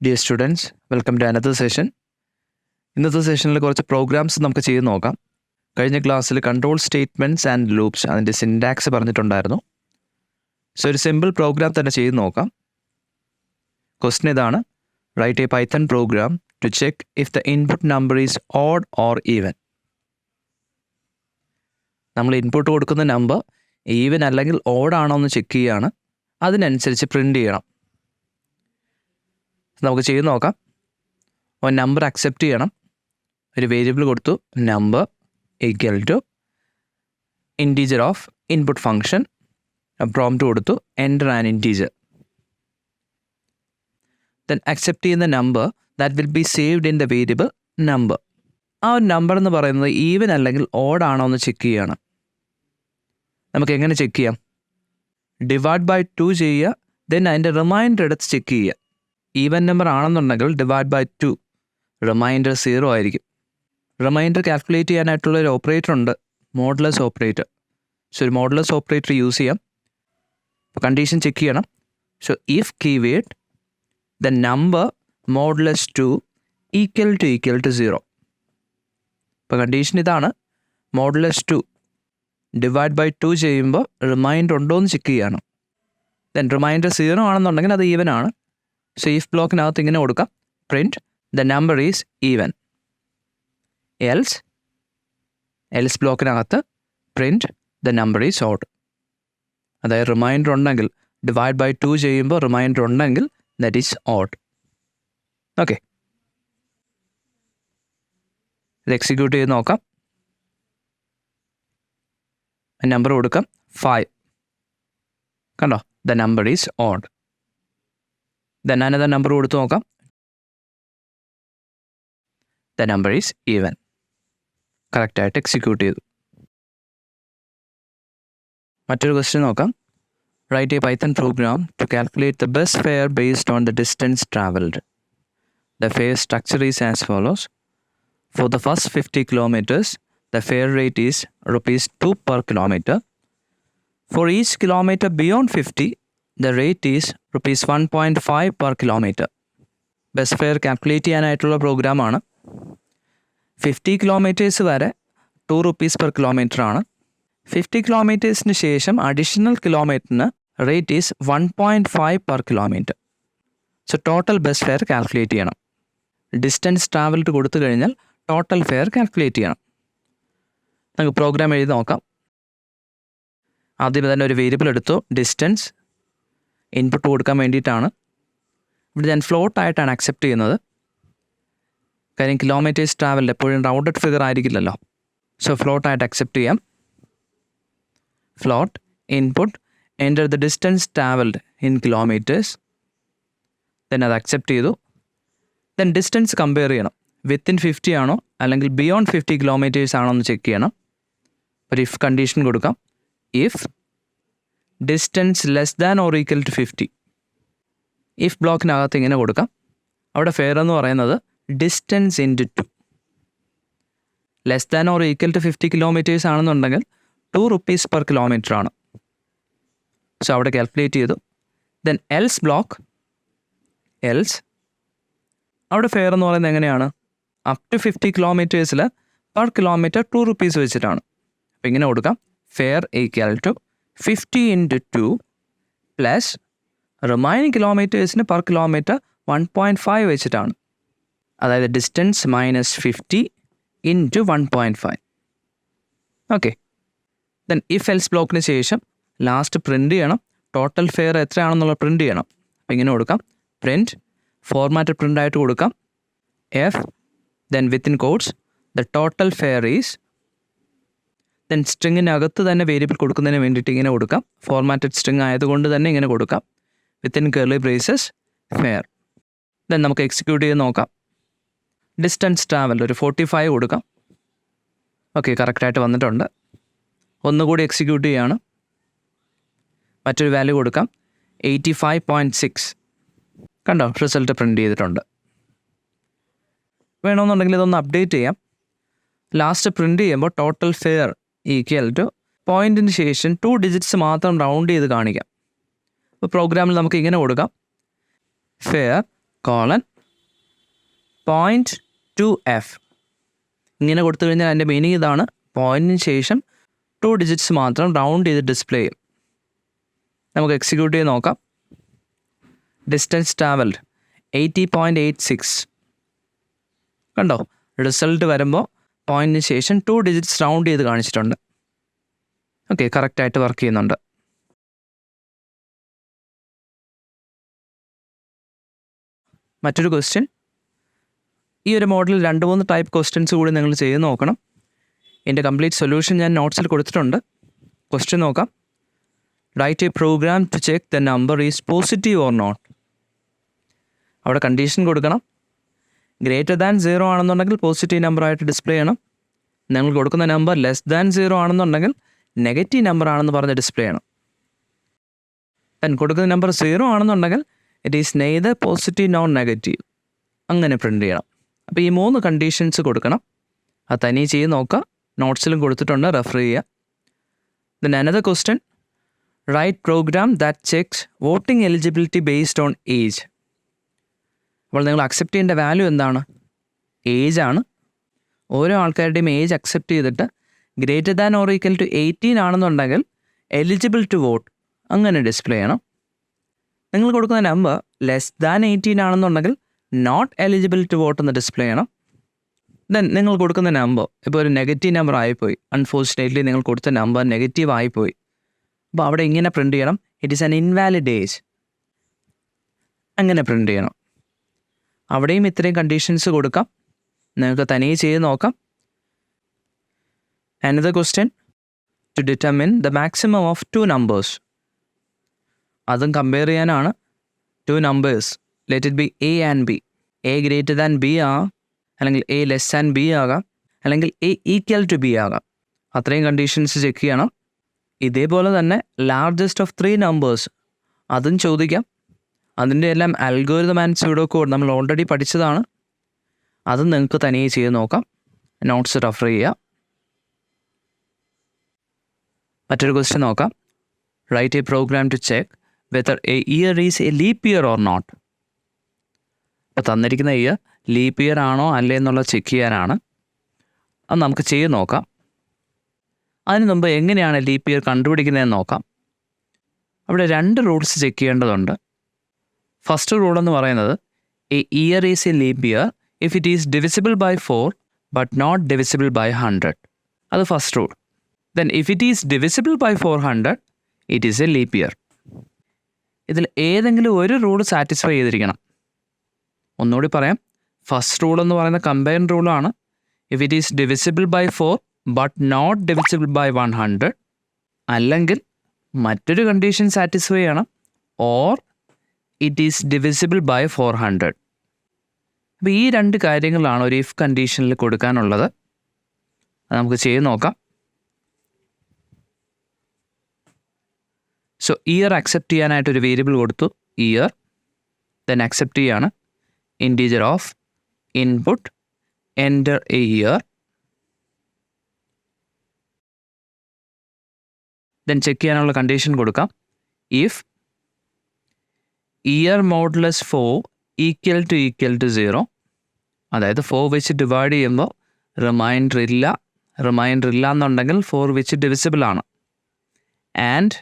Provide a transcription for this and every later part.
Dear students, welcome to another session. ഇന്നത്തെ സെഷനിൽ കുറച്ച് പ്രോഗ്രാംസ് നമുക്ക് ചെയ്ത് നോക്കാം. കഴിഞ്ഞ ക്ലാസ്സിൽ കൺട്രോൾ സ്റ്റേറ്റ്മെൻറ്റ്സ് ആൻഡ് ലൂപ്സ് അതിൻ്റെ സിൻടാക്സ് പറഞ്ഞിട്ടുണ്ടായിരുന്നു. സോ ഒരു സിമ്പിൾ പ്രോഗ്രാം തന്നെ ചെയ്ത് നോക്കാം. ക്വസ്റ്റ്യൻ ഇതാണ്: write a Python program to check if the input number is odd or even. നമ്മൾ ഇൻപുട്ട് കൊടുക്കുന്ന നമ്പർ ഈവൻ അല്ലെങ്കിൽ ഓഡ് ആണോ എന്ന് ചെക്ക് ചെയ്യുകയാണ്. അതിനനുസരിച്ച് പ്രിൻ്റ് ചെയ്യണം. നമുക്ക് ചെയ്ത് നോക്കാം. ഒരു നമ്പർ അക്സെപ്റ്റ് ചെയ്യണം. ഒരു വേരിയബിൾ കൊടുത്തു, number equal to integer of input function. Prompt കൊടുത്തു, enter an integer. Then accept ചെയ്യുന്ന number that will be saved in the variable number. ആ ഒരു നമ്പർ എന്ന് പറയുന്നത് ഈവൻ അല്ലെങ്കിൽ ഓഡ് ആണോ എന്ന് ചെക്ക് ചെയ്യുകയാണ്. നമുക്ക് എങ്ങനെ ചെക്ക് ചെയ്യാം? ഡിവൈഡ് ബൈ 2 ചെയ്യുക, ദെൻ അതിൻ്റെ റിമൈൻഡർ എടുത്ത് ചെക്ക് ചെയ്യുക. ഈവൻ നമ്പർ ആണെന്നുണ്ടെങ്കിൽ ഡിവൈഡ് ബൈ 2, റിമൈൻഡർ 0 ആയിരിക്കും. റിമൈൻഡർ കാൽക്കുലേറ്റ് ചെയ്യാനായിട്ടുള്ള ഒരു ഓപ്പറേറ്റർ ഉണ്ട്, മോഡുലസ് ഓപ്പറേറ്റർ. സോ ഒരു മോഡുലസ് ഓപ്പറേറ്റർ യൂസ് ചെയ്യാം. അപ്പോൾ കണ്ടീഷൻ ചെക്ക് ചെയ്യണം. So if keyword the number modulus 2 equal to 0. ഇപ്പോൾ കണ്ടീഷൻ ഇതാണ്, മോഡുലസ് 2 ഡിവൈഡ് ബൈ 2 ചെയ്യുമ്പോൾ റിമൈൻഡർ ഉണ്ടോ എന്ന് ചെക്ക് ചെയ്യണം. ദെൻ റിമൈൻഡർ 0 ആണെന്നുണ്ടെങ്കിൽ അത് ഈവൻ ആണ്. സോ ഇഫ് ബ്ലോക്കിനകത്ത് ഇങ്ങനെ കൊടുക്കാം, print the number is even. Else ബ്ലോക്കിനകത്ത് print the number is odd. അതായത് റിമൈൻഡർ ഉണ്ടെങ്കിൽ ഡിവൈഡ് ബൈ 2 ചെയ്യുമ്പോൾ റിമൈൻഡർ ഉണ്ടെങ്കിൽ ദറ്റ് ഈസ് ഓഡ്. ഓക്കെ, ഇത് എക്സിക്യൂട്ട് ചെയ്ത് നോക്കാം. നമ്പർ കൊടുക്കാം 5. കണ്ടോ, the number is odd. Then another number കൊടുത്ത് നോക്കാം, ദ നമ്പർ ഈസ് ഈവൻ. കറക്റ്റായിട്ട് എക്സിക്യൂട്ട് ചെയ്തു. മറ്റൊരു ക്വസ്റ്റ്യൻ നോക്കാം. Write a Python program to calculate the bus fare based on the distance travelled. The fair structure is as follows. For the first 50 kilometers, the fare rate is ₹2 per kilometer. For each kilometer beyond 50, the rate is ₹1.5 per kilometer. Bus fare calculate ചെയ്യാനായിട്ടുള്ള പ്രോഗ്രാമാണ്. 50 kilometers വരെ ₹2 per kilometer ആണ്. 50 kilometersന് ശേഷം additional കിലോമീറ്ററിന് rate is 1.5 per kilometer. So total bus fare calculate ചെയ്യണം. Distance travelled കൊടുത്തു കഴിഞ്ഞാൽ total fair calculate ചെയ്യണം. നമുക്ക് പ്രോഗ്രാം എഴുതി നോക്കാം. ആദ്യം തന്നെ ഒരു വേരിയബിൾ എടുത്തു, ഡിസ്റ്റൻസ്. ഇൻപുട്ട് കൊടുക്കാൻ വേണ്ടിയിട്ടാണ്. ഇവിടെ ഞാൻ ഫ്ലോട്ട് ആയിട്ടാണ് അക്സെപ്റ്റ് ചെയ്യുന്നത്. കാര്യം കിലോമീറ്റേഴ്സ് ട്രാവൽഡ് എപ്പോഴും റൗണ്ടഡ് ഫിഗർ ആയിരിക്കില്ലല്ലോ. സോ ഫ്ലോട്ട് ആയിട്ട് അക്സെപ്റ്റ് ചെയ്യാം. Float input enter the distance travelled in kilometres. Then അത് അക്സെപ്റ്റ് ചെയ്തു. ദെൻ ഡിസ്റ്റൻസ് കമ്പയർ ചെയ്യണം. വിത്തിൻ 50 ആണോ അല്ലെങ്കിൽ ബിയോണ്ട് 50 kilometers ആണോ എന്ന് ചെക്ക് ചെയ്യണം. ഒരു ഇഫ് കണ്ടീഷൻ കൊടുക്കാം. If distance less than or equal to 50. If ബ്ലോക്കിനകത്ത് ഇങ്ങനെ കൊടുക്കാം. അവിടെ ഫെയർ എന്ന് പറയുന്നത് distance into 2. Less than or equal to 50 kilometers ആണെന്നുണ്ടെങ്കിൽ ₹2 per kilometer ആണ്. സോ അവിടെ കാൽക്കുലേറ്റ് ചെയ്തു. Then else block. അവിടെ ഫെയർ എന്ന് പറയുന്നത് എങ്ങനെയാണ്? Up to 50 kilometers per kilometre ₹2 വെച്ചിട്ടാണ്. അപ്പോൾ ഇങ്ങനെ കൊടുക്കാം, fare equal to 50 × 2 plus remaining കിലോമീറ്റേഴ്സിന് per kilometre 1.5 വെച്ചിട്ടാണ്. അതായത് distance minus 50 × 1.5. Okay, then if else ബ്ലോക്കിന് ശേഷം ലാസ്റ്റ് പ്രിൻ്റ് ചെയ്യണം. ടോട്ടൽ ഫെയർ എത്രയാണെന്നുള്ളത് പ്രിൻ്റ് ചെയ്യണം. അപ്പോൾ ഇങ്ങനെ കൊടുക്കാം, പ്രിൻറ്റ് ഫോർമാറ്റ് പ്രിൻ്റ് ആയിട്ട് കൊടുക്കാം. F then within quotes the total fare is. Then സ്ട്രിങ്ങിനകത്ത് തന്നെ വേരിയബിൾ കൊടുക്കുന്നതിന് വേണ്ടിയിട്ട് ഇങ്ങനെ കൊടുക്കാം. ഫോർമാറ്റഡ് സ്ട്രിങ് ആയതുകൊണ്ട് തന്നെ ഇങ്ങനെ കൊടുക്കാം. Within curly braces fair. Then നമുക്ക് എക്സിക്യൂട്ട് ചെയ്ത് നോക്കാം. ഡിസ്റ്റൻസ് ട്രാവൽ ഒരു 45 കൊടുക്കാം. ഓക്കെ, കറക്റ്റായിട്ട് വന്നിട്ടുണ്ട്. ഒന്നുകൂടി എക്സിക്യൂട്ട് ചെയ്യുകയാണ്. മറ്റൊരു വാല്യൂ കൊടുക്കാം, 85.6. കണ്ടോ, റിസൾട്ട് പ്രിൻ്റ് ചെയ്തിട്ടുണ്ട്. വേണമെന്നുണ്ടെങ്കിൽ ഇതൊന്ന് അപ്ഡേറ്റ് ചെയ്യാം. ലാസ്റ്റ് പ്രിൻ്റ് ചെയ്യുമ്പോൾ ടോട്ടൽ ഫെയർ ഈക്വൽ ടു പോയിൻറ്റിന് ശേഷം 2 digits മാത്രം റൗണ്ട് ചെയ്ത് കാണിക്കാം. അപ്പോൾ പ്രോഗ്രാമിൽ നമുക്ക് ഇങ്ങനെ കൊടുക്കാം, ഫെയർ 0.2f. ഇങ്ങനെ കൊടുത്തു കഴിഞ്ഞാൽ അതിൻ്റെ മീനിങ് ഇതാണ്, പോയിൻറ്റിന് ശേഷം 2 ഡിജിറ്റ്സ് മാത്രം റൗണ്ട് ചെയ്ത് ഡിസ്പ്ലേ ചെയ്യും. നമുക്ക് എക്സിക്യൂട്ട് ചെയ്ത് നോക്കാം. Distance travelled 80.86. കണ്ടോ, റിസൾട്ട് വരുമ്പോൾ പോയിൻറ്റിന് ശേഷം 2 ഡിജിറ്റ്സ് റൗണ്ട് ചെയ്ത് കാണിച്ചിട്ടുണ്ട്. ഓക്കെ, കറക്റ്റായിട്ട് വർക്ക് ചെയ്യുന്നുണ്ട്. മറ്റൊരു ക്വസ്റ്റ്യൻ, ഈ ഒരു മോഡലിൽ 2-3 ടൈപ്പ് ക്വസ്റ്റ്യൻസ് കൂടി നിങ്ങൾ ചെയ്ത് നോക്കണം. എൻ്റെ കംപ്ലീറ്റ് സൊല്യൂഷൻ ഞാൻ നോട്ട്സിൽ കൊടുത്തിട്ടുണ്ട്. ക്വസ്റ്റ്യൻ നോക്കാം. Write a program to check the number is positive or not. അവിടെ കണ്ടീഷൻ കൊടുക്കണം. ഗ്രേറ്റർ ദാൻ 0 ആണെന്നുണ്ടെങ്കിൽ പോസിറ്റീവ് നമ്പറായിട്ട് ഡിസ്പ്ലേ ചെയ്യണം. നിങ്ങൾ കൊടുക്കുന്ന നമ്പർ ലെസ് ദാൻ 0 ആണെന്നുണ്ടെങ്കിൽ നെഗറ്റീവ് നമ്പർ ആണെന്ന് പറഞ്ഞ് ഡിസ്പ്ലേ ചെയ്യണം. ദെൻ കൊടുക്കുന്ന നമ്പർ 0 ആണെന്നുണ്ടെങ്കിൽ it is neither positive nor negative, അങ്ങനെ പ്രിൻ്റ് ചെയ്യണം. അപ്പോൾ ഈ 3 കണ്ടീഷൻസ് കൊടുക്കണം. അത് തനിയെ ചെയ്ത് നോക്കുക, നോട്ട്സിലും കൊടുത്തിട്ടുണ്ട്, റെഫർ ചെയ്യുക. Then another question, write program that checks voting eligibility based on age. അപ്പോൾ നിങ്ങൾ അക്സെപ്റ്റ് ചെയ്യേണ്ട വാല്യൂ എന്താണ്? ഏജ് ആണ്. ഓരോ ആൾക്കാരുടെയും ഏജ് അക്സെപ്റ്റ് ചെയ്തിട്ട് greater than or equal to 18 ആണെന്നുണ്ടെങ്കിൽ എലിജിബിൾ ടു വോട്ട് അങ്ങനെ ഡിസ്പ്ലേ ചെയ്യണം. നിങ്ങൾ കൊടുക്കുന്ന നമ്പർ ലെസ് ദാൻ 18 ആണെന്നുണ്ടെങ്കിൽ നോട്ട് എലിജിബിൾ ടു വോട്ട് എന്ന് ഡിസ്പ്ലേ ചെയ്യണം. ദെൻ നിങ്ങൾ കൊടുക്കുന്ന നമ്പർ ഇപ്പോൾ ഒരു നെഗറ്റീവ് നമ്പർ ആയിപ്പോയി, അൺഫോർച്ചുനേറ്റ്ലി നിങ്ങൾ കൊടുത്ത നമ്പർ നെഗറ്റീവ് ആയിപ്പോയി. അപ്പോൾ അവിടെ ഇങ്ങനെ പ്രിൻ്റ് ചെയ്യണം, it is an invalid age, അങ്ങനെ പ്രിൻ്റ് ചെയ്യണം. അവിടെയും ഇത്രയും കണ്ടീഷൻസ് കൊടുക്കാം, നിങ്ങൾക്ക് തനിയെ ചെയ്ത് നോക്കാം. Another question, to determine the maximum of 2 numbers. അതും കമ്പയർ ചെയ്യാനാണ്. 2 numbers, let it be A and B. A greater than B ആകാം, അല്ലെങ്കിൽ A less than B ആകാം, അല്ലെങ്കിൽ A equal to B ആകാം. അത്രയും കണ്ടീഷൻസ് ചെക്ക് ചെയ്യണം. ഇതേപോലെ തന്നെ ലാർജസ്റ്റ് ഓഫ് 3 numbers അതും ചോദിക്കാം. അതിൻ്റെ എല്ലാം അൽഗോരിതം ആൻഡ് സ്യൂഡോ കോഡ് നമ്മൾ ഓൾറെഡി പഠിച്ചതാണ്. അതും നിങ്ങൾക്ക് തനിയെ ചെയ്ത് നോക്കാം, നോട്ട്സ് റെഫർ ചെയ്യുക. മറ്റൊരു ക്വസ്റ്റ്യൻ നോക്കാം. Write a program to check whether a year is a leap year or not. അപ്പോൾ തന്നിരിക്കുന്ന ഇയർ ലീപ്പ് ഇയർ ആണോ അല്ലേ എന്നുള്ളത് ചെക്ക് ചെയ്യാനാണ്. അത് നമുക്ക് ചെയ്ത് നോക്കാം. അതിന് മുമ്പ് എങ്ങനെയാണ് ലീപ്പ് ഇയർ കണ്ടുപിടിക്കുന്നതെന്ന് നോക്കാം. അവിടെ 2 റൂൾസ് ചെക്ക് ചെയ്യേണ്ടതുണ്ട്. ഫസ്റ്റ് റൂൾ എന്ന് പറയുന്നത് a year is a leap year if it is divisible by 4 but not divisible by 100. അത് first rule. Then if it is divisible by 400, it is a leap year. ഇതിൽ ഏതെങ്കിലും ഒരു rule satisfy ചെയ്തിരിക്കണം. ഒന്നുകൂടി പറയാം. First rule എന്ന് പറയുന്ന combine റൂളാണ്. If it is divisible by 4 but not divisible by 100, അല്ലെങ്കിൽ മറ്റൊരു കണ്ടീഷൻ സാറ്റിസ്ഫൈ ചെയ്യണം, or it is divisible by 400. അപ്പോൾ ഈ 2 കാര്യങ്ങളാണ് ഒരു ഇഫ് കണ്ടീഷനിൽ കൊടുക്കാനുള്ളത്. അത് നമുക്ക് ചെയ്ത് നോക്കാം. സോ ഇയർ അക്സെപ്റ്റ് ചെയ്യാനായിട്ടൊരു വേരിയബിൾ കൊടുത്തു, ഇയർ. ദെൻ അക്സെപ്റ്റ് ചെയ്യാണ് integer of input enter a year. Then check ചെയ്യാനുള്ള കണ്ടീഷൻ കൊടുക്കാം. If year modulus 4 equal to 0, അതായത് 4 വെച്ച് ഡിവൈഡ് ചെയ്യുമ്പോൾ റിമൈൻഡർ ഇല്ല എന്നുണ്ടെങ്കിൽ 4 വെച്ച് ഡിവിസിബിൾ ആണ്. ആൻഡ്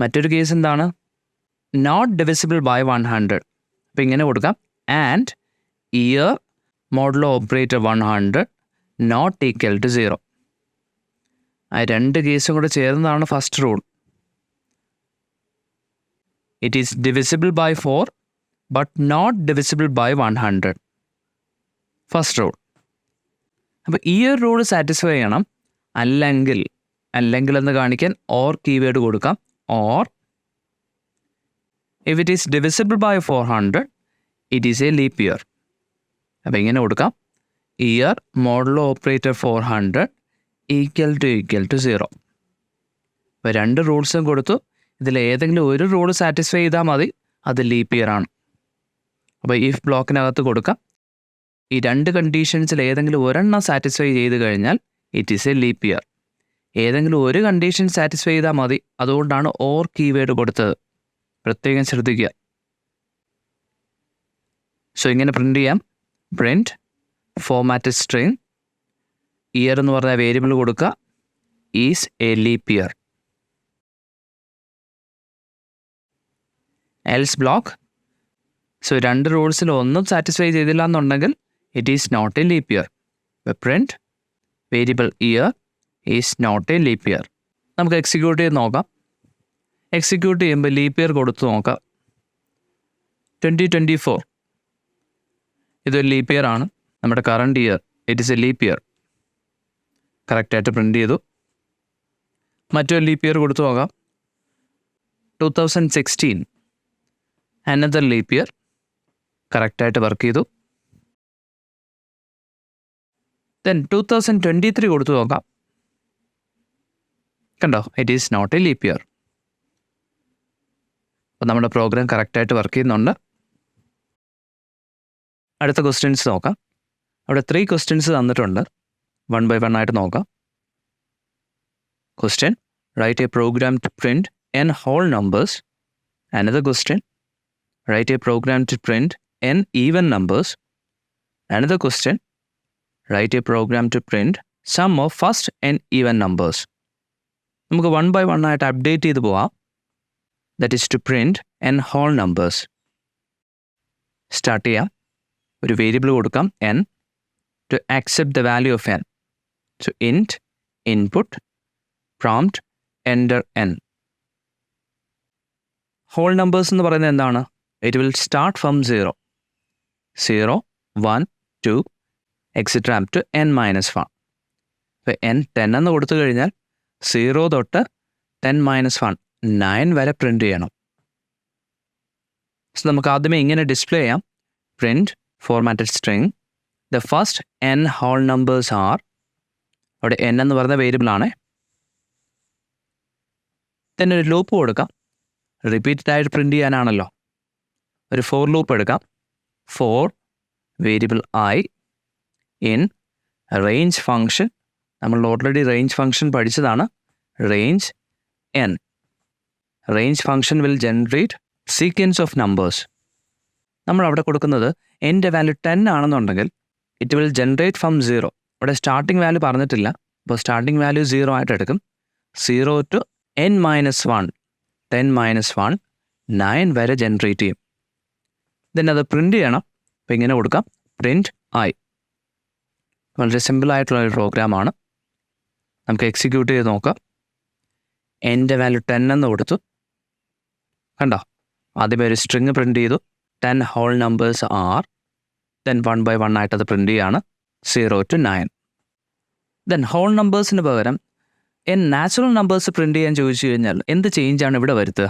മറ്റൊരു കേസ് എന്താണ്? Not divisible by 100. അപ്പോൾ ഇങ്ങനെ കൊടുക്കാം, and year modulo operator 100 not equal to 0. ആ 2 കേസും കൂടെ ചേർന്നതാണ് first rule. It is divisible by 4 but not divisible by 100. First rule. അപ്പോൾ ഈ ഒരു റൂൾ സാറ്റിസ്ഫൈ ചെയ്യണം. അല്ലെങ്കിൽ എന്ന് കാണിക്കാൻ ഓർ കീവേഡ് കൊടുക്കാം. Or if it is divisible by 400, it is a leap year. അപ്പോൾ ഇങ്ങനെ കൊടുക്കാം, year modulo operator 400 equal to 0. അപ്പോൾ 2 റൂൾസും കൊടുത്തു. ഇതിൽ ഏതെങ്കിലും ഒരു റൂൾ സാറ്റിസ്ഫൈ ചെയ്താൽ മതി, അത് ലീപ്പ് ഇയർ ആണ്. അപ്പോൾ ഇഫ് ബ്ലോക്കിനകത്ത് കൊടുക്കാം. ഈ 2 കണ്ടീഷൻസിൽ ഏതെങ്കിലും ഒരെണ്ണം സാറ്റിസ്ഫൈ ചെയ്ത് കഴിഞ്ഞാൽ it is a leap year. ഏതെങ്കിലും ഒരു കണ്ടീഷൻ സാറ്റിസ്ഫൈ ചെയ്താൽ മതി, അതുകൊണ്ടാണ് ഓർ കീവേഡ് കൊടുത്തത്. പ്രത്യേകം ശ്രദ്ധിക്കുക. സോ ഇങ്ങനെ പ്രിൻ്റ് ചെയ്യാം. പ്രിൻറ്റ് ഫോർമാറ്റഡ് സ്ട്രിങ്, ഇയർ എന്ന് പറഞ്ഞ വേരിയബിൾ കൊടുക്കുക, is a leap year. Else block. So രണ്ട് റൂൾസിൽ ഒന്നും സാറ്റിസ്ഫൈ ചെയ്തില്ല എന്നുണ്ടെങ്കിൽ it is not a leap year. Print variable year is not a leap year. നമുക്ക് എക്സിക്യൂട്ട് ചെയ്ത് നോക്കാം. എക്സിക്യൂട്ട് ചെയ്യുമ്പോൾ ലീപ്പ് ഇയർ കൊടുത്ത് നോക്കാം. 2024 ഇതൊരു ലീപ്പ് ഇയർ ആണ്. നമ്മുടെ current year it is a leap year. കറക്റ്റായിട്ട് പ്രിൻ്റ് ചെയ്തു. മറ്റൊരു ലീപ്പ് ഇയർ കൊടുത്തു നോക്കാം. 2016 അനദർ ലീപ്പ് ഇയർ. കറക്റ്റായിട്ട് വർക്ക് ചെയ്തു. ദെൻ 2023 കൊടുത്തു നോക്കാം. കണ്ടോ, it is not a leap year. അപ്പോൾ നമ്മുടെ പ്രോഗ്രാം കറക്റ്റായിട്ട് വർക്ക് ചെയ്യുന്നുണ്ട്. അടുത്ത ക്വസ്റ്റ്യൻസ് നോക്കാം. അവിടെ 3 ക്വസ്റ്റ്യൻസ് തന്നിട്ടുണ്ട്. 1 by 1 ആയിട്ട് നോക്കാം. Question, write a program to print n whole numbers. Another question, write a program to print n even numbers. Another question, write a program to print sum of first n even numbers. നമുക്ക് 1 by 1 ആയിട്ട് update ചെയ്ത് പോവാം. That is to print n whole numbers. Start ചെയ്യാം. ഒരു variable കൊടുക്കാം n to accept the value of n. So int input prompt enter n. Whole numbers എന്ന് പറയുന്നത് എന്താണ്? It will start from 0, 1, 2 etc. up to n minus 1. ഇപ്പോൾ n 10 എന്ന് കൊടുത്തു കഴിഞ്ഞാൽ 0 തൊട്ട് 10 minus 1 9 വരെ പ്രിൻ്റ് ചെയ്യണം. സോ നമുക്ക് ആദ്യമേ ഇങ്ങനെ ഡിസ്പ്ലേ ചെയ്യാം. Print formatted string the first n whole numbers are. അവിടെ n എന്ന് പറയുന്ന വേരിയബിൾ ആണ്. തന്നെ ഒരു ലൂപ്പ് കൊടുക്കാം. റിപ്പീറ്റഡ് ആയിട്ട് പ്രിൻ്റ് ചെയ്യാനാണല്ലോ. ഒരു ഫോർ ലൂപ്പ് എടുക്കാം. For variable i in range function. നമ്മൾ ഓൾറെഡി റേഞ്ച് ഫങ്ഷൻ പഠിച്ചതാണ്. Range n. Range function will generate sequence of numbers. നമ്മൾ അവിടെ കൊടുക്കുന്നത് എൻ്റെ വാല്യൂ 10 ആണെന്നുണ്ടെങ്കിൽ ഇറ്റ് വിൽ ജനറേറ്റ് ഫ്രം 0. ഇവിടെ സ്റ്റാർട്ടിംഗ് വാല്യൂ പറഞ്ഞിട്ടില്ല. അപ്പോൾ സ്റ്റാർട്ടിംഗ് വാല്യൂ 0 ആയിട്ട് എടുക്കും. 0 to n minus 1, 10 minus 1 9 വരെ ജനറേറ്റ് ചെയ്യും. ദെൻ അത് പ്രിൻ്റ് ചെയ്യണം. അപ്പോൾ ഇങ്ങനെ കൊടുക്കാം, പ്രിൻറ്റ് i. വളരെ സിമ്പിളായിട്ടുള്ള ഒരു പ്രോഗ്രാമാണ്. നമുക്ക് എക്സിക്യൂട്ട് ചെയ്ത് നോക്കാം. എൻ്റെ വാല്യൂ 10 എന്ന് കൊടുത്തു. കണ്ടോ, ആദ്യമേ ഒരു സ്ട്രിങ് പ്രിൻ്റ് ചെയ്തു. 10 whole numbers are. Then 1 by 1 ആയിട്ട് അത് പ്രിൻ്റ് ചെയ്യാണ്. 0 to 9. ദെൻ ഹോൾ നമ്പേഴ്സിന് പകരം നാച്ചുറൽ നമ്പേഴ്സ് പ്രിൻ്റ് ചെയ്യാൻ ചോദിച്ചു കഴിഞ്ഞാൽ എന്ത് ചേഞ്ചാണ് ഇവിടെ വരുത്തുക?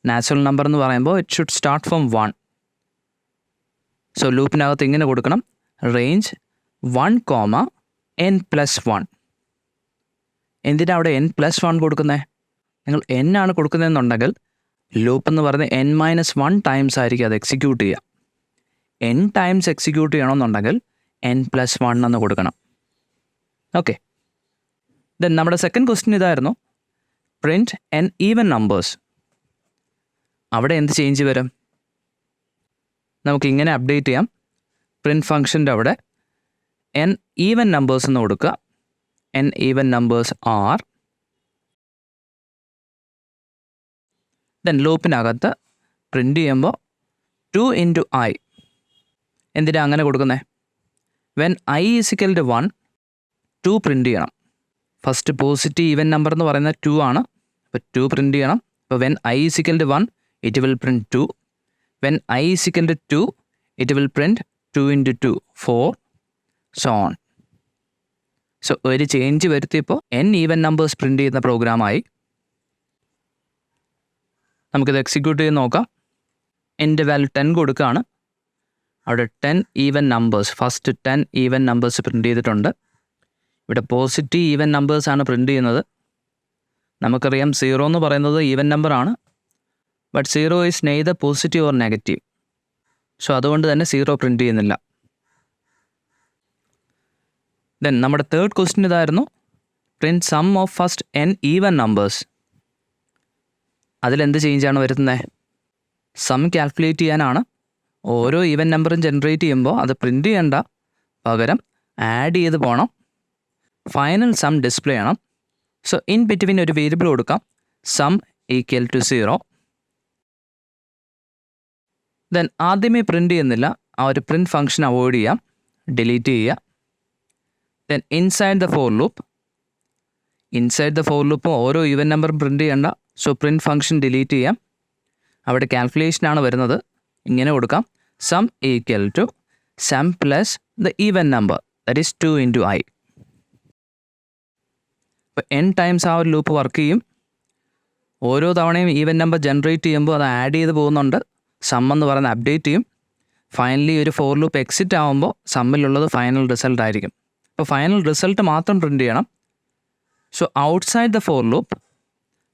നാച്ചുറൽ നമ്പർ എന്ന് പറയുമ്പോൾ it should start from 1. So ലൂപ്പിനകത്ത് ഇങ്ങനെ കൊടുക്കണം, റേഞ്ച് 1, n plus 1. എന്തിനാണ് അവിടെ n plus 1 കൊടുക്കുന്നത്? നിങ്ങൾ n ആണ് കൊടുക്കുന്നതെന്നുണ്ടെങ്കിൽ ലൂപ്പ് എന്ന് പറയുന്നത് n minus 1 ടൈംസ് ആയിരിക്കും അത് എക്സിക്യൂട്ട് ചെയ്യുക. n ടൈംസ് എക്സിക്യൂട്ട് ചെയ്യണമെന്നുണ്ടെങ്കിൽ n plus 1 എന്ന് കൊടുക്കണം. ഓക്കെ. ദെൻ നമ്മുടെ സെക്കൻഡ് ക്വസ്റ്റ്യൻ ഇതായിരുന്നു, പ്രിൻറ്റ് n ഈവൻ നമ്പേഴ്സ്. അവിടെ എന്ത് ചേഞ്ച് വരും? നമുക്കിങ്ങനെ അപ്ഡേറ്റ് ചെയ്യാം. പ്രിൻറ്റ് ഫംഗ്ഷൻ്റെ അവിടെ n ഈവൻ നമ്പേഴ്സ് എന്ന് കൊടുക്കുക. n even numbers are. Then ലൂപ്പിനകത്ത് പ്രിൻ്റ് ചെയ്യുമ്പോൾ 2 into i. എന്തിനാണ് അങ്ങനെ കൊടുക്കുന്നത്? When i is equal to 1, 2 print ചെയ്യണം. ഫസ്റ്റ് പോസിറ്റീവ് ഈവൻ നമ്പർ എന്ന് പറയുന്നത് 2 ആണ്. അപ്പോൾ 2 പ്രിൻ്റ് ചെയ്യണം. അപ്പോൾ when i is equal to 1, it will print 2. When i is equal to 2, it will print 2 into 2, 4, so on. So ഒരു change വരുത്തിയപ്പോൾ n even numbers print ചെയ്യുന്ന പ്രോഗ്രാമായി. നമുക്കിത് എക്സിക്യൂട്ട് ചെയ്ത് നോക്കാം. എൻ്റെ വാല്യൂ 10 കൊടുക്കുകയാണ്. അവിടെ 10 even numbers, first 10 even numbers print ചെയ്തിട്ടുണ്ട്. ഇവിടെ പോസിറ്റീവ് ഈവൻ നമ്പേഴ്സാണ് പ്രിൻ്റ് ചെയ്യുന്നത്. നമുക്കറിയാം 0 എന്ന് പറയുന്നത് ഈവൻ നമ്പറാണ്. But 0 is neither positive or negative. So അതുകൊണ്ട് തന്നെ 0 പ്രിൻ്റ് ചെയ്യുന്നില്ല. ദെൻ നമ്മുടെ തേർഡ് ക്വസ്റ്റ്യൻ ഇതായിരുന്നു, print sum of first n even numbers. അതിലെന്ത് ചേഞ്ചാണ് വരുന്നത്? സം കാൽക്കുലേറ്റ് ചെയ്യാനാണ്. ഓരോ ഈവൻ നമ്പറും ജനറേറ്റ് ചെയ്യുമ്പോൾ അത് പ്രിൻ്റ് ചെയ്യേണ്ട, പകരം ആഡ് ചെയ്ത് പോകണം. ഫൈനൽ സം ഡിസ്പ്ലേ ചെയ്യണം. സോ ഇൻ ബിറ്റ്വീൻ ഒരു വേരിയബിൾ കൊടുക്കാം, സം ഈക്വൽ ടു 0. ദെൻ ആദ്യമേ പ്രിൻ്റ് ചെയ്യുന്നില്ല, ആ ഒരു പ്രിൻറ്റ് ഫംഗ്ഷൻ അവോയ്ഡ് ചെയ്യാം, ഡിലീറ്റ് ചെയ്യുക. Then inside the for loop ഓരോ ഈവൻ നമ്പറും പ്രിൻ്റ് ചെയ്യേണ്ട, സോ പ്രിൻറ്റ് ഫംഗ്ഷൻ ഡിലീറ്റ് ചെയ്യാം. അവിടെ കാൽക്കുലേഷനാണ് വരുന്നത്, ഇങ്ങനെ കൊടുക്കാം, sum equal to sum plus the even number, that is 2 into i. അപ്പോൾ n ടൈംസ് ആ ഒരു ലൂപ്പ് വർക്ക് ചെയ്യും. ഓരോ തവണയും ഈവൻ നമ്പർ ജനറേറ്റ് ചെയ്യുമ്പോൾ അത് ആഡ് ചെയ്ത് പോകുന്നുണ്ട്, സം എന്ന് പറയുന്നത് അപ്ഡേറ്റ് ചെയ്യും. ഫൈനലി ഒരു ഫോർ ലൂപ്പ് എക്സിറ്റ് ആകുമ്പോൾ സമ്മിലുള്ളത് ഫൈനൽ റിസൾട്ട് ആയിരിക്കും. അപ്പോൾ ഫൈനൽ റിസൾട്ട് മാത്രം പ്രിൻ്റ് ചെയ്യണം. So outside the for loop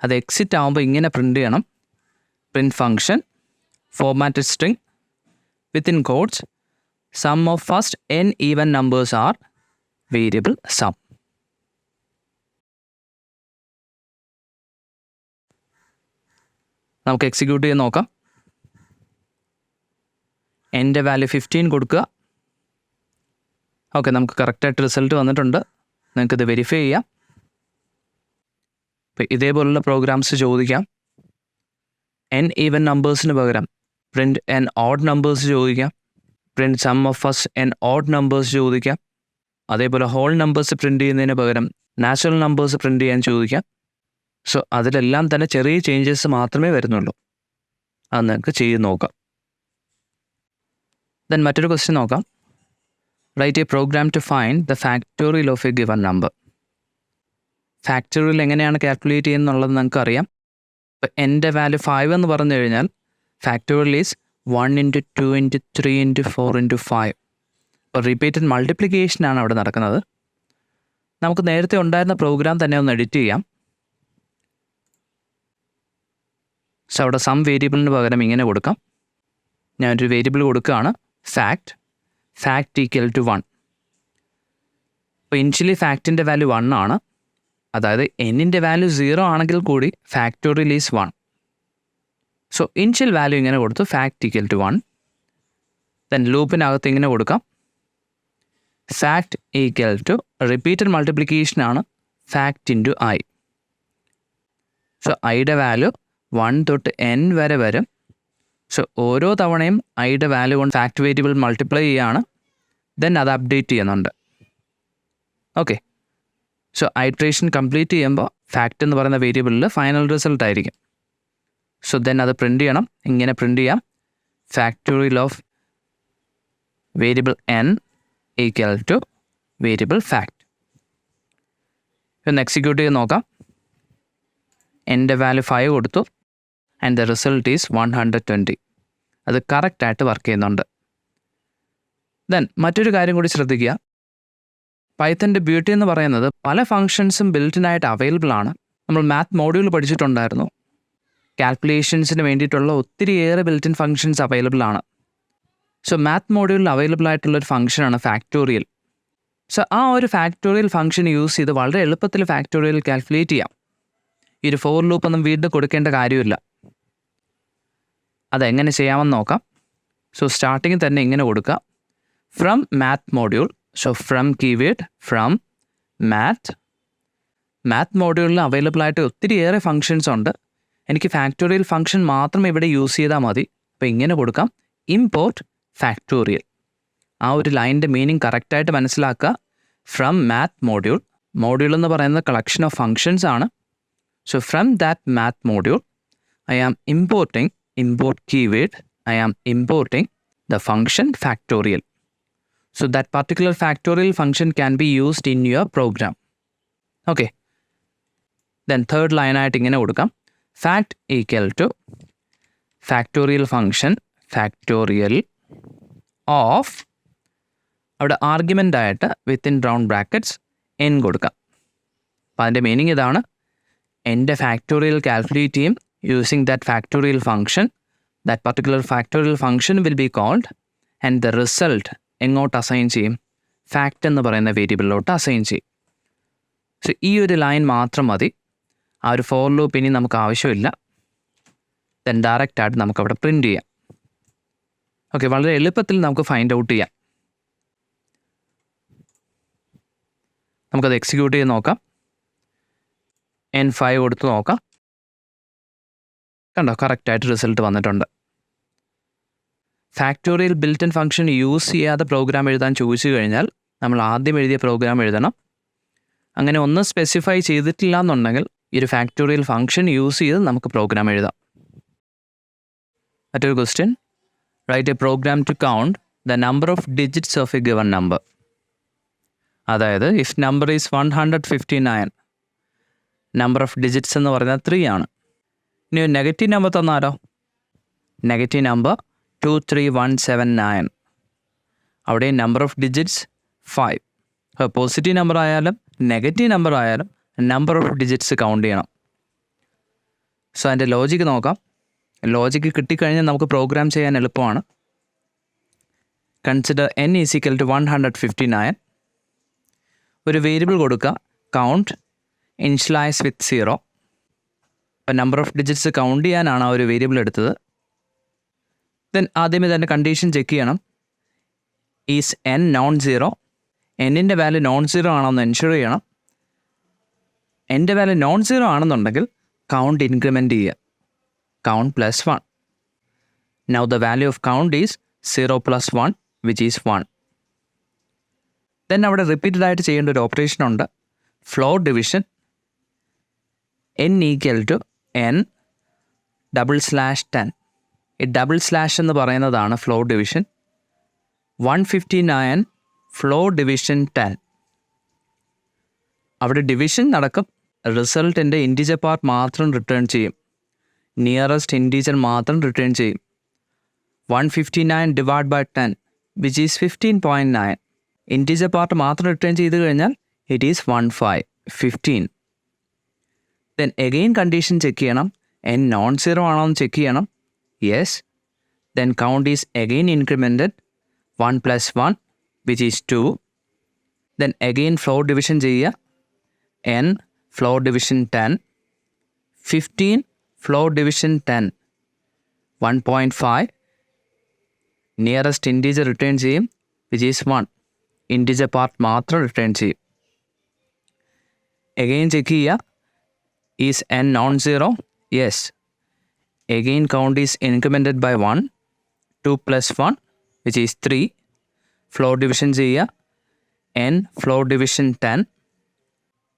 അത് എക്സിറ്റ് ആകുമ്പോൾ ഇങ്ങനെ പ്രിൻ്റ് ചെയ്യണം, print function formatted string within quotes sum of first n even numbers are variable sum. നമുക്ക് എക്സിക്യൂട്ട് ചെയ്ത് നോക്കാം. എൻ്റെ വാല്യൂ 15 കൊടുക്കുക. ഓക്കെ, നമുക്ക് കറക്റ്റായിട്ട് റിസൾട്ട് വന്നിട്ടുണ്ട്. നിങ്ങൾക്കിത് വെരിഫൈ ചെയ്യാം. ഇപ്പോൾ ഇതേപോലുള്ള പ്രോഗ്രാംസ് ചോദിക്കാം. n ഈവൻ നമ്പേഴ്സിന് പകരം പ്രിൻറ്റ് n ഓഡ് നമ്പേഴ്സ് ചോദിക്കാം. Print sum of first n odd numbers ചോദിക്കാം. അതേപോലെ ഹോൾ നമ്പേഴ്സ് പ്രിൻറ്റ് ചെയ്യുന്നതിന് പകരം നാച്ചുറൽ നമ്പേഴ്സ് പ്രിൻറ്റ് ചെയ്യാൻ ചോദിക്കാം. സോ അതിലെല്ലാം തന്നെ ചെറിയ ചേഞ്ചസ് മാത്രമേ വരുന്നുള്ളൂ. അത് നിങ്ങൾക്ക് ചെയ്ത് നോക്കാം. ദെൻ മറ്റൊരു ക്വസ്റ്റ്യൻ നോക്കാം. Write a program to find the factorial of a given number. Factorial എങ്ങനെയാണ് കാൽക്കുലേറ്റ് ചെയ്യുന്നുള്ളത് നിങ്ങൾക്ക് അറിയാം. ഇപ്പോൾ എൻ്റെ വാല്യൂ 5 എന്ന് പറഞ്ഞു കഴിഞ്ഞാൽ factorial is 1 into 2 into 3 into 4 into 5. അപ്പോൾ റിപ്പീറ്റഡ് മൾട്ടിപ്ലിക്കേഷനാണ് അവിടെ നടക്കുന്നത്. നമുക്ക് നേരത്തെ ഉണ്ടായിരുന്ന പ്രോഗ്രാം തന്നെ ഒന്ന് എഡിറ്റ് ചെയ്യാം. സോ അവിടെ സം വേരിയബിളിന് പകരം ഇങ്ങനെ കൊടുക്കാം. ഞാനൊരു വേരിയബിൾ കൊടുക്കുകയാണ്, ഫാക്ട് ഈക്വൽ ടു 1. അപ്പോൾ ഇനിഷ്യലി ഫാക്റ്റിൻ്റെ വാല്യൂ 1 ആണ്. അതായത് എന്നിൻ്റെ വാല്യൂ 0 ആണെങ്കിൽ കൂടി factorial is 1. So initial value ഇങ്ങനെ കൊടുത്തു, ഫാക്ട് ഈക്വൽ ടു 1. ദെൻ ലൂപ്പിനകത്ത് ഇങ്ങനെ കൊടുക്കാം, ഫാക്ട് ഈക്വൽ ടു റിപ്പീറ്റഡ് മൾട്ടിപ്ലിക്കേഷനാണ് ഫാക്ട് ഇൻറ്റു i. സോ ഐയുടെ വാല്യൂ 1 തൊട്ട് n വരെ വരും. സോ ഓരോ തവണയും ഐയുടെ വാല്യൂ കൊണ്ട് ഫാക്ട് വേരിയബിൾ മൾട്ടിപ്ലൈ ചെയ്യുകയാണ്. ദെൻ അത് അപ്ഡേറ്റ് ചെയ്യുന്നുണ്ട്. ഓക്കെ, സോ ഐട്രേഷൻ കംപ്ലീറ്റ് ചെയ്യുമ്പോൾ ഫാക്ട് എന്ന് പറയുന്ന വേരിയബിളിൽ ഫൈനൽ റിസൾട്ട് ആയിരിക്കും. സോ ദെൻ അത് പ്രിൻ്റ് ചെയ്യണം, ഇങ്ങനെ പ്രിൻ്റ് ചെയ്യാം, factorial of variable n equal to variable fact. ഇതൊന്ന് എക്സിക്യൂട്ട് ചെയ്ത് നോക്കാം. എൻ്റെ വാല്യൂ 5 കൊടുത്തു ആൻഡ് ദ റിസൾട്ട് ഈസ് 120. അത് കറക്റ്റായിട്ട് വർക്ക് ചെയ്യുന്നുണ്ട്. ദെൻ മറ്റൊരു കാര്യം കൂടി ശ്രദ്ധിക്കുക. പൈത്തൻ്റെ ബ്യൂട്ടി എന്ന് പറയുന്നത് പല ഫങ്ഷൻസും ബിൽറ്റിനായിട്ട് അവൈലബിൾ ആണ്. നമ്മൾ മാത്ത് മോഡ്യൂൾ പഠിച്ചിട്ടുണ്ടായിരുന്നു. കാൽക്കുലേഷൻസിന് വേണ്ടിയിട്ടുള്ള ഒത്തിരിയേറെ ബിൽറ്റിൻ ഫങ്ഷൻസ് അവൈലബിൾ ആണ്. സോ മാത്ത് മോഡ്യൂളിൽ അവൈലബിൾ ആയിട്ടുള്ളൊരു ഫംഗ്ഷനാണ് ഫാക്ടോറിയൽ. സോ ആ ഒരു ഫാക്ടോറിയൽ ഫംഗ്ഷൻ യൂസ് ചെയ്ത് വളരെ എളുപ്പത്തിൽ ഫാക്ടോറിയൽ കാൽക്കുലേറ്റ് ചെയ്യാം. ഈ ഒരു ഫോർ ലൂപ്പൊന്നും വീണ്ടും കൊടുക്കേണ്ട കാര്യമില്ല. അതെങ്ങനെ ചെയ്യാമെന്ന് നോക്കാം. സോ സ്റ്റാർട്ടിങ്ങിൽ തന്നെ ഇങ്ങനെ കൊടുക്കുക, from math module. So from keyword from math മോഡ്യൂളിൽ അവൈലബിൾ ആയിട്ട് ഒത്തിരിയേറെ ഫങ്ഷൻസ് ഉണ്ട്. എനിക്ക് ഫാക്ടോറിയൽ ഫംഗ്ഷൻ മാത്രം ഇവിടെ യൂസ് ചെയ്താൽ മതി. അപ്പോൾ ഇങ്ങനെ കൊടുക്കാം, ഇമ്പോർട്ട് ഫാക്ടോറിയൽ. ആ ഒരു ലൈനിൻ്റെ മീനിങ് കറക്റ്റായിട്ട് മനസ്സിലാക്കുക. ഫ്രം മാത്ത് മോഡ്യൂൾ എന്ന് പറയുന്നത് കളക്ഷൻ ഓഫ് ഫങ്ഷൻസ് ആണ്. So from that math module I am importing, import keyword, I am importing the function factorial. So that particular factorial function can be used in your program. Okay. Then third line ആയിട്ട് ഇങ്ങനെ കൊടുക്കാം, fact equal to factorial function factorial of, അവിടെ argument ആയിട്ട് within round brackets n കൊടുക്കാം. അപ്പോൾ അതിൻ്റെ meaning ഇതാണ്, എൻ്റെ ഫാക്ടോറിയൽ കാൽക്കുലേറ്റ് ചെയ്യും using that factorial function. That particular factorial function will be called and the result എങ്ങോട്ട് അസൈൻ ചെയ്യും, ഫാക്റ്റ് എന്ന് പറയുന്ന വേരിയബിളിലോട്ട് അസൈൻ ചെയ്യും. സോ ഈ ഒരു ലൈൻ മാത്രം മതി. ആ ഒരു ഫോർ ലൂപ്പ് ഇനി നമുക്ക് ആവശ്യമില്ല. ദെൻ ഡയറക്റ്റ് ആയിട്ട് നമുക്കവിടെ പ്രിൻറ്റ് ചെയ്യാം. ഓക്കെ, വളരെ എളുപ്പത്തിൽ നമുക്ക് ഫൈൻഡ് ഔട്ട് ചെയ്യാം. നമുക്കത് എക്സിക്യൂട്ട് ചെയ്ത് നോക്കാം. N5 കൊടുത്ത് നോക്കാം. കണ്ടോ, കറക്റ്റായിട്ട് റിസൾട്ട് വന്നിട്ടുണ്ട്. Factorial built in function use ചെയ്യാതെ പ്രോഗ്രാം എഴുതാൻ ചോദിച്ചു കഴിഞ്ഞാൽ നമ്മൾ ആദ്യം എഴുതിയ പ്രോഗ്രാം എഴുതണം. അങ്ങനെ ഒന്നും സ്പെസിഫൈ ചെയ്തിട്ടില്ല എന്നുണ്ടെങ്കിൽ ഈ ഒരു ഫാക്ടോറിയൽ ഫംഗ്ഷൻ യൂസ് ചെയ്ത് നമുക്ക് പ്രോഗ്രാം എഴുതാം. മറ്റൊരു question, write a program to count the number of digits of a given number. അതായത് if number is 159, number of digits എന്ന് പറഞ്ഞാൽ 3 ആണ്. ഇനി ഒരു നെഗറ്റീവ് നമ്പർ തന്നാലോ? Negative number 23179. അവിടെ നമ്പർ ഓഫ് ഡിജിറ്റ്സ് 5. അപ്പോൾ പോസിറ്റീവ് നമ്പർ ആയാലും നെഗറ്റീവ് നമ്പർ ആയാലും നമ്പർ ഓഫ് ഡിജിറ്റ്സ് കൗണ്ട് ചെയ്യണം. സോ അതിൻ്റെ ലോജിക്ക് നോക്കാം. ലോജിക്ക് കിട്ടിക്കഴിഞ്ഞാൽ നമുക്ക് പ്രോഗ്രാം ചെയ്യാൻ എളുപ്പമാണ്. Consider n is equal to 159. ഒരു വേരിയബിൾ കൊടുക്കുക, കൗണ്ട് ഇനിഷ്യലൈസ് വിത്ത് 0. അപ്പോൾ നമ്പർ ഓഫ് ഡിജിറ്റ്സ് കൗണ്ട് ചെയ്യാനാണ് ആ ഒരു വേരിയബിൾ എടുത്തത്. ദെൻ ആദ്യമേ തന്നെ കണ്ടീഷൻ ചെക്ക് ചെയ്യണം. Is n non zero? എന്നിൻ്റെ വാല്യൂ നോൺ സീറോ ആണോ എന്ന് എൻഷുർ ചെയ്യണം. എൻ്റെ വാല്യൂ നോൺ സീറോ ആണെന്നുണ്ടെങ്കിൽ കൗണ്ട് ഇൻക്രിമെൻറ്റ് ചെയ്യുക, count plus 1. Now the value of count is 0 + 1 which is 1. Then അവിടെ റിപ്പീറ്റഡ് ആയിട്ട് ചെയ്യേണ്ട ഒരു ഓപ്പറേഷൻ ഉണ്ട്, floor division. n equal to n /10. ഈ ഡബിൾ സ്ലാഷ് എന്ന് പറയുന്നതാണ് ഫ്ലോർ ഡിവിഷൻ. 159 floor division 10. അവിടെ ഡിവിഷൻ നടക്കും, റിസൾട്ടിൻ്റെ ഇൻറ്റീജർ പാർട്ട് മാത്രം റിട്ടേൺ ചെയ്യും, നിയറസ്റ്റ് ഇൻറ്റീജർ മാത്രം റിട്ടേൺ ചെയ്യും. 159 divide by 10 which is 15.9. Integer part മാത്രം റിട്ടേൺ ചെയ്ത് കഴിഞ്ഞാൽ it is 15. Then again condition check ചെയ്യണം, n നോൺ സീറോ ആണോ എന്ന് ചെക്ക് ചെയ്യണം. Yes. Then count is again incremented 1 + 1 which is 2. Then again floor division ചെയ്യുക, n floor division 10, 15 floor division 10, 1.5. Nearest integer return ചെയ്യും which is 1. Integer part മാത്രം return ചെയ്യും. Again check ചെയ്യുക, is n non zero? Yes. Again count is incremented by 1, 2 + 1 which is 3. Floor division ചെയ്യുക, n floor division 10,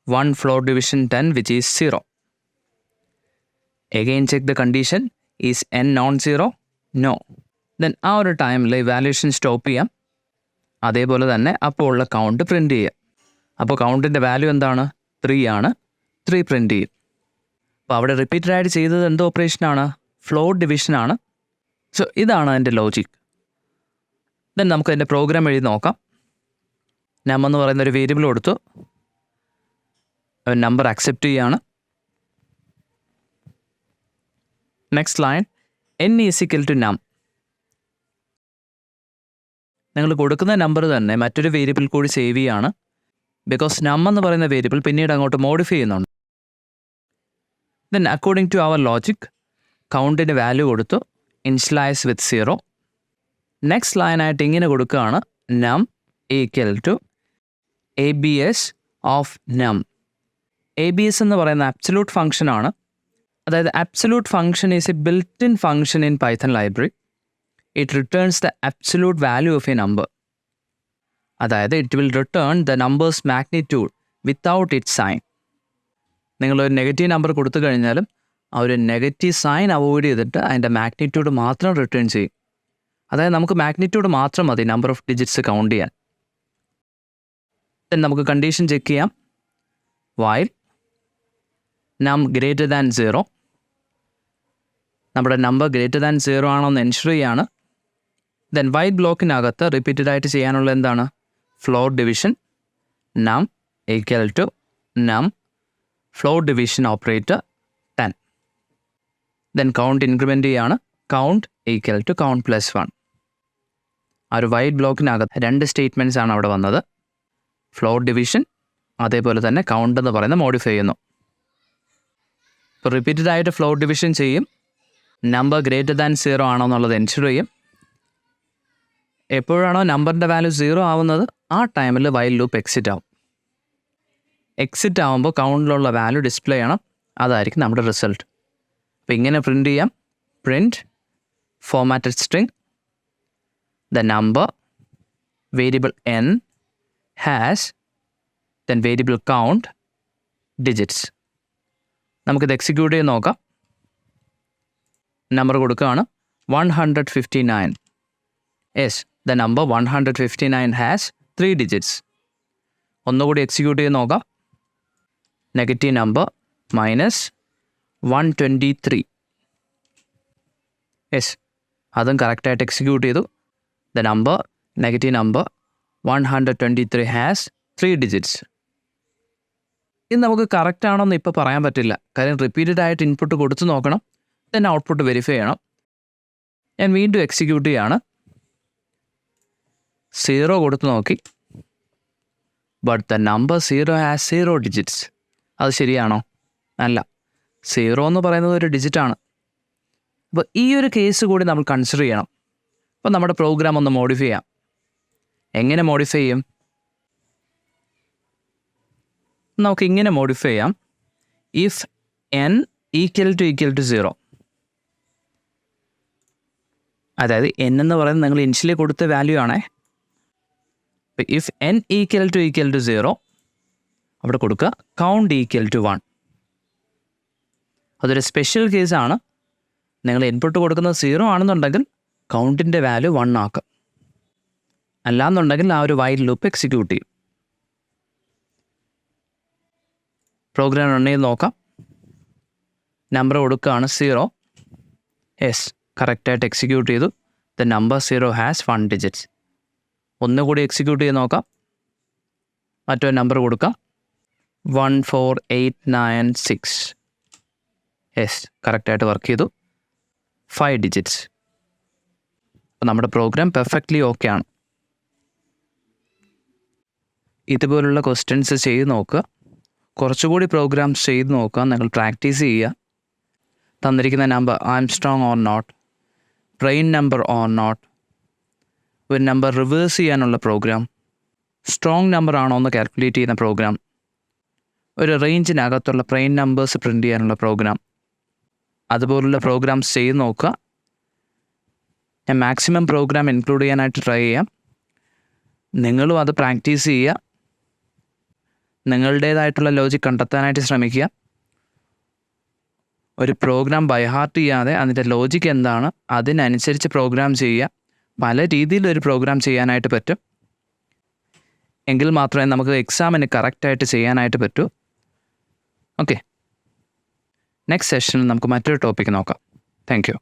1 floor division 10 which is 0. Again check the condition, is n non zero? No. Then ആ ഒരു ടൈമിൽ evaluation stop ചെയ്യാം. അതേപോലെ തന്നെ അപ്പോൾ ഉള്ള count print ചെയ്യുക. അപ്പോൾ കൗണ്ടിൻ്റെ വാല്യൂ എന്താണ്? 3 ആണ്. 3 പ്രിൻറ്റ് ചെയ്യും. അപ്പോൾ അവിടെ റിപ്പീറ്റഡ് ആയിട്ട് ചെയ്തത് എന്ത് ഓപ്പറേഷനാണ്? ഫ്ലോർ ഡിവിഷനാണ്. സോ ഇതാണ് അതിൻ്റെ ലോജിക്. ദെൻ നമുക്ക് അതിൻ്റെ പ്രോഗ്രാം എഴുതി നോക്കാം. നം എന്ന് പറയുന്ന ഒരു വേരിയബിൾ കൊടുത്തു, നമ്പർ അക്സെപ്റ്റ് ചെയ്യാണ്. Next line, n is equal to num. നിങ്ങൾ കൊടുക്കുന്ന നമ്പർ തന്നെ മറ്റൊരു വേരിയബിൾ കൂടി സേവ് ചെയ്യാണ്. ബിക്കോസ് നം എന്ന് പറയുന്ന വേരിയബിൾ പിന്നീട് അങ്ങോട്ട് മോഡിഫൈ ചെയ്യുന്നുണ്ട്. Then according to our logic കൗണ്ടിൻ്റെ വാല്യൂ കൊടുത്തു, ഇനിഷ്യലൈസ് വിത്ത് 0. നെക്സ്റ്റ് ലൈനായിട്ട് ഇങ്ങനെ കൊടുക്കുകയാണ്, num equal to ABS of num. ABS എന്ന് പറയുന്ന അബ്സല്യൂട്ട് ഫംഗ്ഷനാണ്. അതായത് absolute function is a built in function in Python library. It returns the absolute value of a number. അതായത് it will return the number's magnitude without its sign. നിങ്ങളൊരു negative number കൊടുത്തു കഴിഞ്ഞാലും ആ ഒരു നെഗറ്റീവ് സൈൻ അവോയ്ഡ് ചെയ്തിട്ട് അതിൻ്റെ magnitude മാത്രം return ചെയ്യും. അതായത് നമുക്ക് മാഗ്നിറ്റ്യൂഡ് മാത്രം മതി നമ്പർ ഓഫ് ഡിജിറ്റ്സ് കൗണ്ട് ചെയ്യാൻ. ദെൻ നമുക്ക് കണ്ടീഷൻ ചെക്ക് ചെയ്യാം. while നം ഗ്രേറ്റർ ദാൻ 0. നമ്മുടെ നമ്പർ ഗ്രേറ്റർ ദാൻ 0 ആണോ എന്ന് എൻഷുർ ചെയ്യാണ്. ദെൻ വൈൽ ബ്ലോക്കിനകത്ത് റിപ്പീറ്റഡ് ആയിട്ട് ചെയ്യാനുള്ള എന്താണ്? Floor division. Num equal to num floor division operator 10. Then count increment ചെയ്യാണ്. Count equal to count plus 1. ആ ഒരു വൈൽ ബ്ലോക്കിനകത്ത് 2 സ്റ്റേറ്റ്മെൻറ്റ്സ് ആണ് അവിടെ വന്നത്. ഫ്ലോർ ഡിവിഷൻ, അതേപോലെ തന്നെ കൗണ്ട് എന്ന് പറയുന്ന മോഡിഫൈ ചെയ്യുന്നു. ഇപ്പോൾ റിപ്പീറ്റഡ് ആയിട്ട് ഫ്ലോർ ഡിവിഷൻ ചെയ്യും. നമ്പർ ഗ്രേറ്റർ ദാൻ 0 ആണോ എന്നുള്ളത് എൻഷുർ ചെയ്യും. എപ്പോഴാണോ നമ്പറിൻ്റെ വാല്യൂ 0 ആവുന്നത് ആ ടൈമിൽ വൈൽ ലൂപ്പ് എക്സിറ്റ് ആവും. എക്സിറ്റ് ആവുമ്പോൾ കൗണ്ടിലുള്ള വാല്യൂ ഡിസ്പ്ലേ ചെയ്യണം. അതായിരിക്കും നമ്മുടെ റിസൾട്ട്. അപ്പോൾ ഇങ്ങനെ പ്രിൻറ്റ് ചെയ്യാം. Print formatted string the number variable n has then variable count digits. നമുക്കിത് എക്സിക്യൂട്ട് ചെയ്ത് നോക്കാം. നമ്പർ കൊടുക്കുകയാണ് 159. Yes, the number 159 has 3 digits. ഒന്നുകൂടി എക്സിക്യൂട്ട് ചെയ്ത് നോക്കാം. Negative number -123. യെസ്, അതും കറക്റ്റായിട്ട് എക്സിക്യൂട്ട് ചെയ്തു. The number negative number 123 has 3 digits. ഇത് നമുക്ക് കറക്റ്റ് ആണോന്ന് ഇപ്പോൾ പറയാൻ പറ്റില്ല. കാര്യം റിപ്പീറ്റഡ് ആയിട്ട് ഇൻപുട്ട് കൊടുത്തു നോക്കണം. ദെൻ ഔട്ട്പുട്ട് വെരിഫൈ ചെയ്യണം. ഞാൻ വീണ്ടും എക്സിക്യൂട്ട് ചെയ്യാണ്. 0 കൊടുത്ത് നോക്കി. But the number 0 has 0 digits. അത് ശരിയാണോ? അല്ല. 0 എന്ന് പറയുന്നത് ഒരു ഡിജിറ്റാണ്. അപ്പോൾ ഈ ഒരു കേസ് കൂടി നമ്മൾ കൺസിഡർ ചെയ്യണം. അപ്പോൾ നമ്മുടെ പ്രോഗ്രാം ഒന്ന് മോഡിഫൈ ചെയ്യാം. എങ്ങനെ മോഡിഫൈ ചെയ്യും? നമുക്ക് ഇങ്ങനെ മോഡിഫൈ ചെയ്യാം. ഇഫ് n ഈക്വൽ ടു 0, അതായത് n എന്ന് പറയുന്നത് നിങ്ങൾ ഇനിഷ്യലി കൊടുത്ത വാല്യൂ ആണേ. ഇഫ് n ഈക്വൽ ടു 0, അവിടെ കൊടുക്കുക കൗണ്ട് ഈക്വൽ ടു 1. അതൊരു സ്പെഷ്യൽ കേസാണ്. നിങ്ങൾ ഇൻപുട്ട് കൊടുക്കുന്നത് 0 ആണെന്നുണ്ടെങ്കിൽ കൗണ്ടിൻ്റെ വാല്യൂ 1 ആക്കുക. അല്ലാന്നുണ്ടെങ്കിൽ ആ ഒരു വൈൽ ലൂപ്പ് എക്സിക്യൂട്ട് ചെയ്യും. പ്രോഗ്രാം റൺ ചെയ്ത് നോക്കാം. നമ്പർ കൊടുക്കുകയാണ് 0. യെസ്, കറക്റ്റായിട്ട് എക്സിക്യൂട്ട് ചെയ്തു. The number 0 has 1 digits. ഒന്നുകൂടി എക്സിക്യൂട്ട് ചെയ്ത് നോക്കാം. മറ്റൊരു നമ്പർ കൊടുക്കാം 14896. യെസ്, കറക്റ്റായിട്ട് വർക്ക് ചെയ്തു. 5 digits. അപ്പോൾ നമ്മുടെ പ്രോഗ്രാം പെർഫെക്റ്റ്ലി ഓക്കെ ആണ്. ഇതുപോലുള്ള ക്വസ്റ്റ്യൻസ് ചെയ്ത് നോക്കുക. കുറച്ചുകൂടി പ്രോഗ്രാംസ് ചെയ്ത് നോക്കുക. നിങ്ങൾ പ്രാക്ടീസ് ചെയ്യുക. തന്നിരിക്കുന്ന number Armstrong or not, prime number or not, ഒരു നമ്പർ റിവേഴ്സ് ചെയ്യാനുള്ള പ്രോഗ്രാം, സ്ട്രോങ് നമ്പർ ആണോ എന്ന് കാൽക്കുലേറ്റ് ചെയ്യുന്ന പ്രോഗ്രാം, ഒരു റേഞ്ചിനകത്തുള്ള പ്രൈം നമ്പേഴ്സ് പ്രിൻ്റ് ചെയ്യാനുള്ള പ്രോഗ്രാം, അതുപോലുള്ള പ്രോഗ്രാംസ് ചെയ്ത് നോക്കുക. ഞാൻ മാക്സിമം പ്രോഗ്രാം ഇൻക്ലൂഡ് ചെയ്യാനായിട്ട് ട്രൈ ചെയ്യാം. നിങ്ങളും അത് പ്രാക്ടീസ് ചെയ്യുക. നിങ്ങളുടേതായിട്ടുള്ള ലോജിക് കണ്ടെത്താനായിട്ട് ശ്രമിക്കുക. ഒരു പ്രോഗ്രാം ബൈഹാർട്ട് ചെയ്യാതെ അതിൻ്റെ ലോജിക് എന്താണ് അതിനനുസരിച്ച് പ്രോഗ്രാം ചെയ്യുക. പല രീതിയിലൊരു പ്രോഗ്രാം ചെയ്യാനായിട്ട് പറ്റും. എങ്കിൽ മാത്രമേ നമുക്ക് എക്സാമിന് കറക്റ്റായിട്ട് ചെയ്യാനായിട്ട് പറ്റൂ. ഓക്കെ, നെക്സ്റ്റ് സെഷനിൽ നമുക്ക് മറ്റൊരു ടോപ്പിക്ക് നോക്കാം. Thank you.